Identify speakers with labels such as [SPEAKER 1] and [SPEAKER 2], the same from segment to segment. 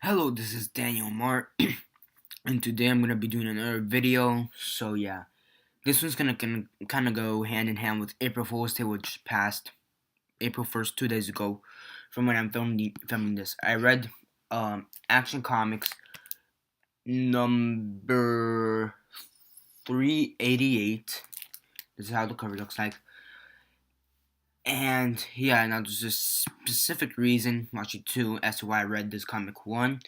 [SPEAKER 1] Hello, this is Daniel Mart, and today I'm gonna be doing another video. So yeah, this one's gonna kind of go hand in hand with April Fool's Day, which passed April 1st, 2 days ago. From when I'm filming this, I read Action Comics number 388. This is how the cover looks like. And yeah, now there's a specific reason, actually two, as to why I read this comic. One,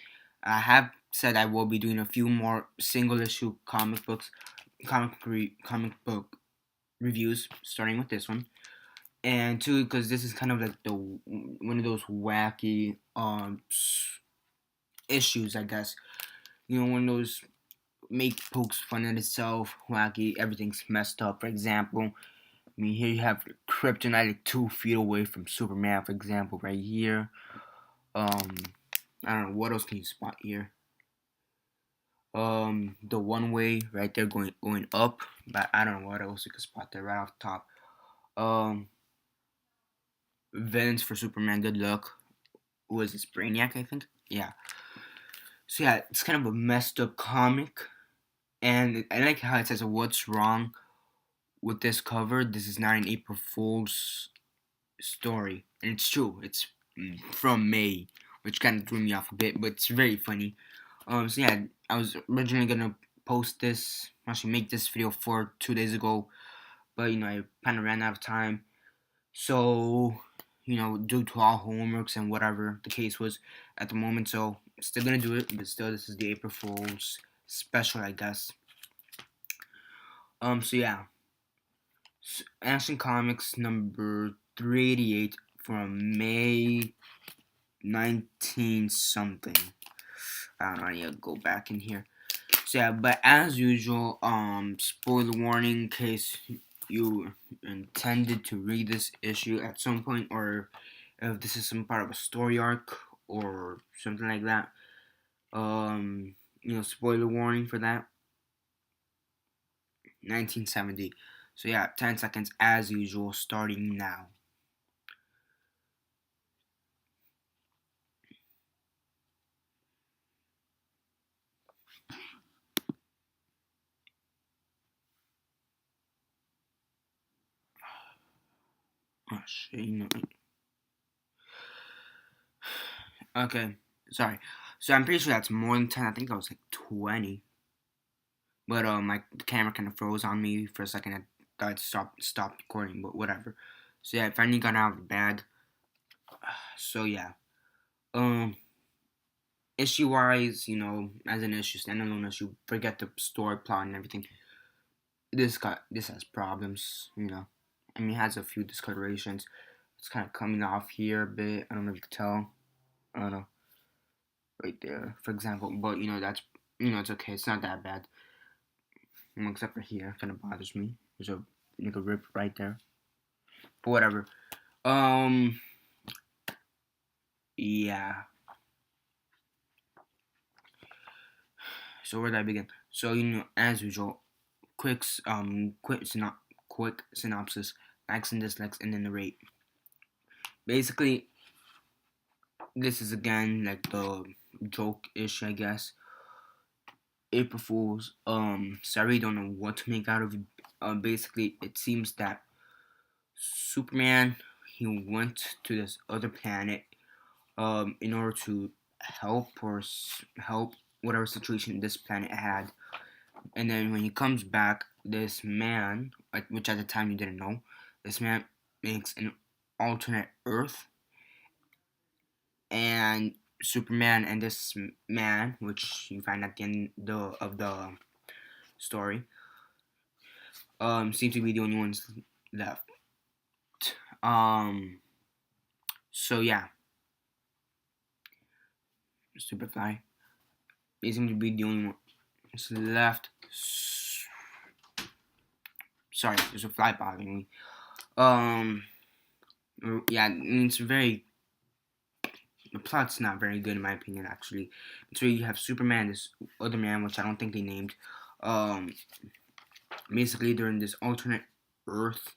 [SPEAKER 1] I have said I will be doing a few more single issue comic book reviews, starting with this one. And two, because this is kind of like the one of those wacky issues, I guess. You know, one of those pokes fun at itself, wacky, everything's messed up. For example, I mean, here you have Kryptonite like 2 feet away from Superman, for example, right here. Um, I don't know what else can you spot here. The one way right there going up, but I don't know what else you can spot there right off the top. Um, Villains for Superman. Good luck. Who is this? Brainiac, I think. Yeah. So yeah, it's kind of a messed up comic, and I like how it says what's wrong with this cover. This is not an April Fool's story, and it's true. It's from May, which kind of threw me off a bit, but it's very funny. So yeah, I was originally gonna post this, actually make this video for 2 days ago, but I kind of ran out of time. So due to all homeworks and whatever the case was at the moment, so still gonna do it, but still, this is the April Fool's special, I guess. So yeah, Action Comics number 388 from May 19 something. I don't know, I need to go back in here. So yeah, but as usual, spoiler warning in case you intended to read this issue at some point, or if this is some part of a story arc or something like that. Spoiler warning for that. 1970. So yeah, 10 seconds as usual, starting now. Oh shit, Okay, sorry. So I'm pretty sure that's more than 10. I think that was like 20. But my camera kind of froze on me for a second. I thought it stopped recording, but whatever. So yeah, I finally got out of the bag. So yeah, um, issue wise, as an issue, standalone issue, forget the story plot and everything. This has problems. I mean, it has a few discolorations. It's kind of coming off here a bit. I don't know if you can tell. I don't know, right there, for example. But that's it's okay. It's not that bad. Except for here, kind of bothers me. There's a rip right there. But whatever. Um, yeah. So where did I begin? So as usual, quick quick synopsis, likes and dislikes, and then the rate. Basically, this is again like the joke-ish, I guess. April Fools. Sorry, don't know what to make out of it. Basically, it seems that Superman, he went to this other planet in order to help whatever situation this planet had. And then when he comes back, this man, which at the time you didn't know, this man makes an alternate Earth, and Superman and this man, which you find at the end of the story, seem to be the only ones left. Um, so yeah, Superfly. They seem to be the only ones left. Sorry, there's a fly bothering me. Yeah, it's very. The plot's not very good in my opinion, actually. So you have Superman, this other man, which I don't think they named. Um, Basically, they're in this alternate Earth.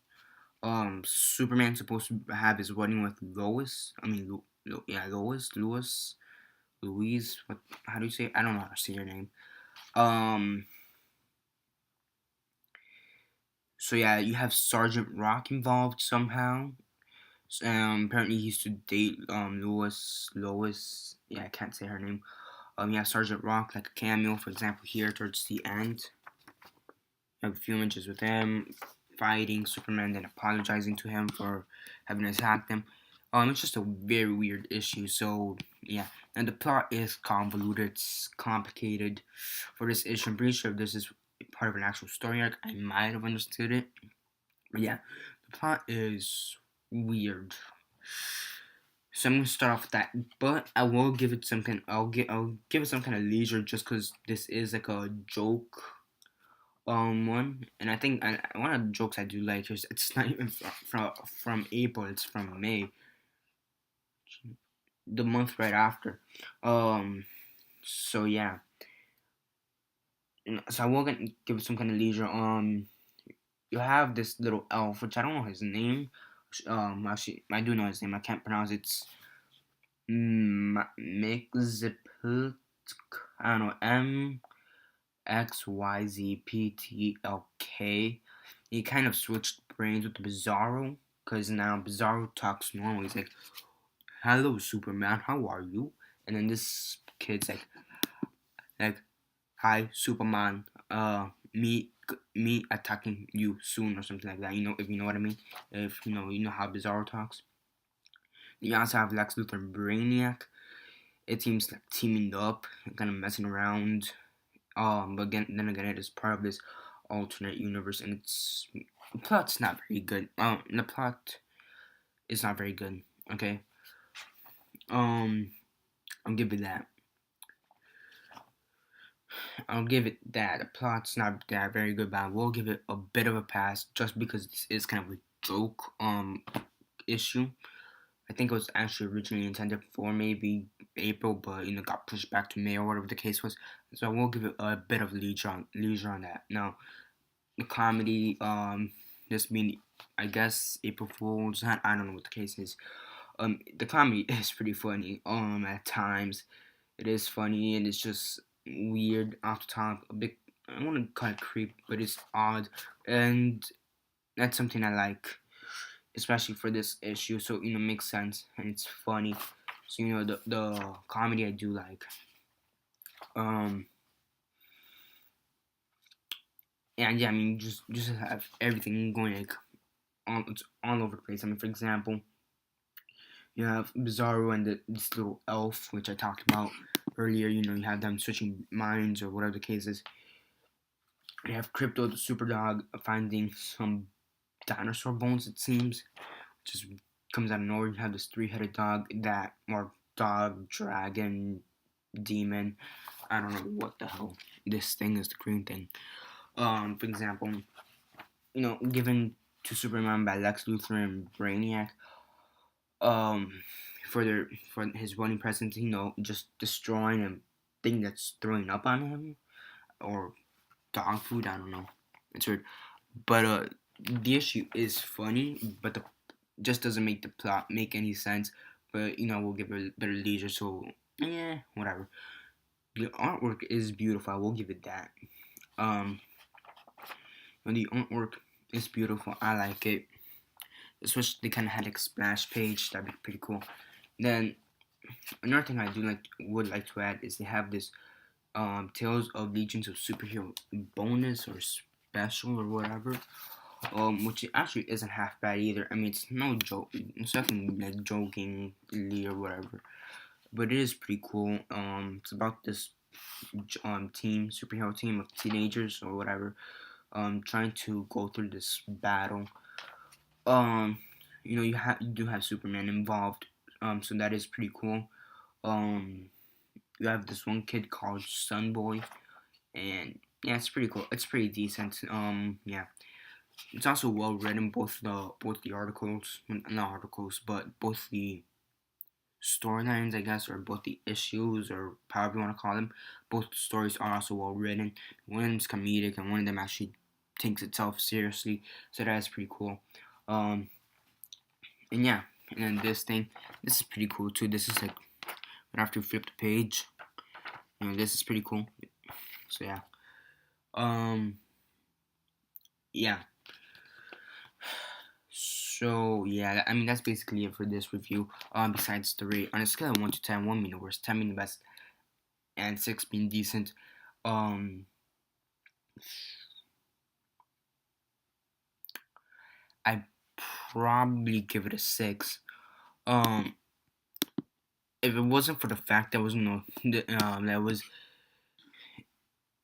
[SPEAKER 1] Superman's supposed to have his wedding with Lois. I mean, Lois. Louise. What? How do you say it? I don't know how to say her name. Um. So yeah, you have Sergeant Rock involved somehow. Apparently he used to date Lois. Yeah, I can't say her name. You have Sergeant Rock, like a cameo, for example, here towards the end. You have a few images with him fighting Superman, then apologizing to him for having attacked him. It's just a very weird issue. So yeah, and the plot is convoluted. It's complicated for this issue. I'm pretty sure if this is part of an actual story arc, I might have understood it. But yeah, the plot is weird. So I'm gonna start off with that, but I will give it some kind. I'll give it some kind of leisure just because this is like a joke one, and I think one of the jokes I do like is it's not even from April. It's from May, the month right after. Um, so yeah, so I will give it some kind of leisure. You have this little elf, which I don't know his name. Actually, I do know his name. I can't pronounce it. It's Mixziputk. I don't know. MXYZPTLK. He kind of switched brains with Bizarro, because now Bizarro talks normal. He's like, "Hello, Superman. How are you?" And then this kid's like, "Hi, Superman. Me attacking you soon," or something like that. You know, if you know what I mean. If you know how Bizarro talks. You also have Lex Luthor and Brainiac. It seems like teaming up, kind of messing around. But then again, it is part of this alternate universe, and the plot's not very good. The plot is not very good. Okay. Um, I'll give it that. I'll give it that. The plot's not that very good, but I will give it a bit of a pass just because this is kind of a joke issue. I think it was actually originally intended for maybe April, but got pushed back to May or whatever the case was. So I will give it a bit of leisure on that. Now, the comedy, this being, I guess, April Fools. I don't know what the case is. The comedy is pretty funny. At times, it is funny and it's just weird off the top. A bit, I want to call it creep, but it's odd, and that's something I like, especially for this issue. So makes sense and it's funny. So the comedy I do like. Um, and yeah, I mean just have everything going like it's all over the place. I mean, for example, you have Bizarro and this little elf, which I talked about earlier. You have them switching minds or whatever the case is. You have Crypto the super dog finding some dinosaur bones, it seems. Just comes out of nowhere. You have this three-headed dog or dog, dragon, demon. I don't know what the hell this thing is, the green thing. For example, given to Superman by Lex Luthor and Brainiac. Um, for his wedding present, just destroying a thing that's throwing up on him or dog food. I don't know. It's weird, but the issue is funny, but the just doesn't make the plot make any sense. But we'll give it a bit of leisure, so yeah, whatever. The artwork is beautiful. I will give it that. Um, and the artwork is beautiful. I like it. Especially they kind of had like a splash page. That'd be pretty cool. Then another thing I would like to add is they have this Tales of Legions of Superhero bonus or special or whatever. Which actually isn't half bad either. I mean, it's no joke. It's nothing like jokingly or whatever, but it is pretty cool. It's about this superhero team of teenagers or whatever, trying to go through this battle. Um, you do have Superman involved. So that is pretty cool. Um, you have this one kid called Sunboy, and yeah, it's pretty cool. It's pretty decent. Yeah. It's also well written, both the articles, not articles, but both the storylines, I guess, or both the issues, or however you want to call them. Both stories are also well written. One of them's comedic, and one of them actually takes itself seriously. So that is pretty cool. And yeah, and then this is pretty cool too. This is like And after you flip the page, this is pretty cool. So yeah, yeah. So yeah, I mean that's basically it for this review. Besides the rate on a scale of 1 to 10, 1 being the worst, 10 being the best, and 6 being decent. Um, I probably give it a 6. Um, if it wasn't for the fact that was that was,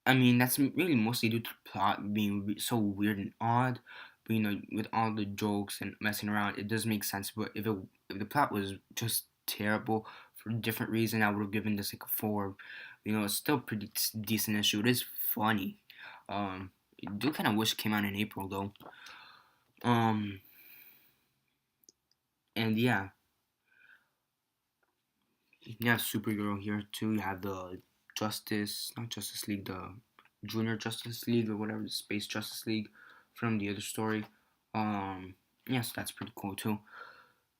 [SPEAKER 1] I mean that's really mostly due to the plot being so weird and odd. But with all the jokes and messing around, it does make sense. But if the plot was just terrible for a different reason, I would have given this like a 4. It's still pretty decent issue. It is funny. I do kind of wish it came out in April though. Um, and yeah, you have Supergirl here too. You have the not Justice League, the Junior Justice League or whatever, the Space Justice League from the other story. Yes, that's pretty cool too.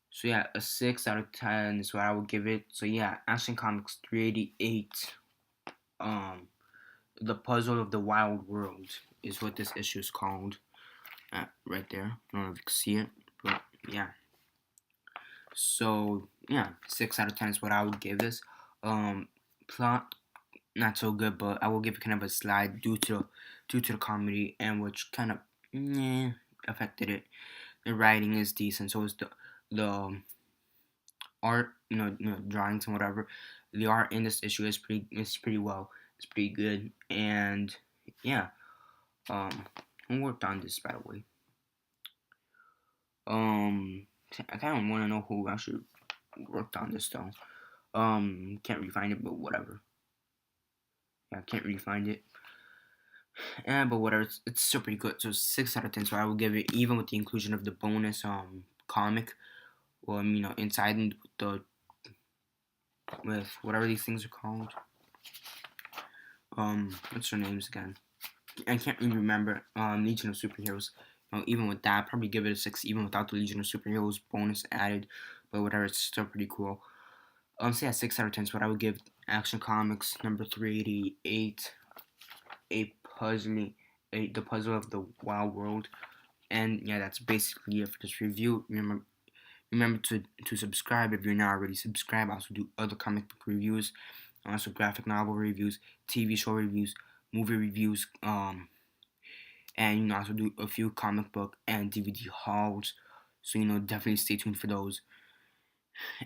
[SPEAKER 1] So yeah, a 6 out of 10 is what I would give it. So yeah, Action Comics 388. The Puzzle of the Wild World is what this issue is called. Right there. I don't know if you can see it, but yeah. So yeah, 6 out of 10 is what I would give this. Plot not so good, but I will give it kind of a slide due to the comedy, and which kind of affected it. The writing is decent, so is the art, drawings and whatever. The art in this issue is pretty well. It's pretty good, and yeah. Who worked on this, by the way? I kind of want to know who actually worked on this though. Can't really find it, but whatever. Yeah, can't really find it. But whatever, it's still pretty good. So 6 out of 10. So I will give it, even with the inclusion of the bonus comic, or inside with whatever these things are called. What's their names again? I can't really remember. Legion of Superheroes. Even with that, I'd probably give it a 6, even without the Legion of Superheroes bonus added. But whatever, it's still pretty cool. So yeah, 6 out of 10 is what I would give Action Comics number 388. The Puzzle of the Wild World. And yeah, that's basically it for this review. Remember to subscribe if you're not already subscribed. I also do other comic book reviews, also graphic novel reviews, TV show reviews, movie reviews, and also do a few comic book and DVD hauls. So definitely stay tuned for those.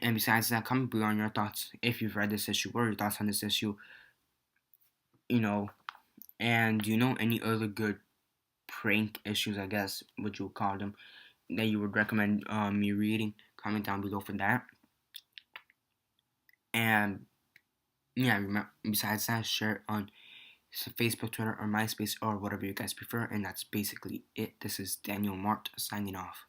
[SPEAKER 1] And besides that, comment below on your thoughts if you've read this issue. What are your thoughts on this issue? And do you know any other good prank issues, I guess, what you would call them, that you would recommend me reading? Comment down below for that. And yeah, remember, besides that, share it on Facebook, Twitter, or MySpace, or whatever you guys prefer. And that's basically it. This is Daniel Mart signing off.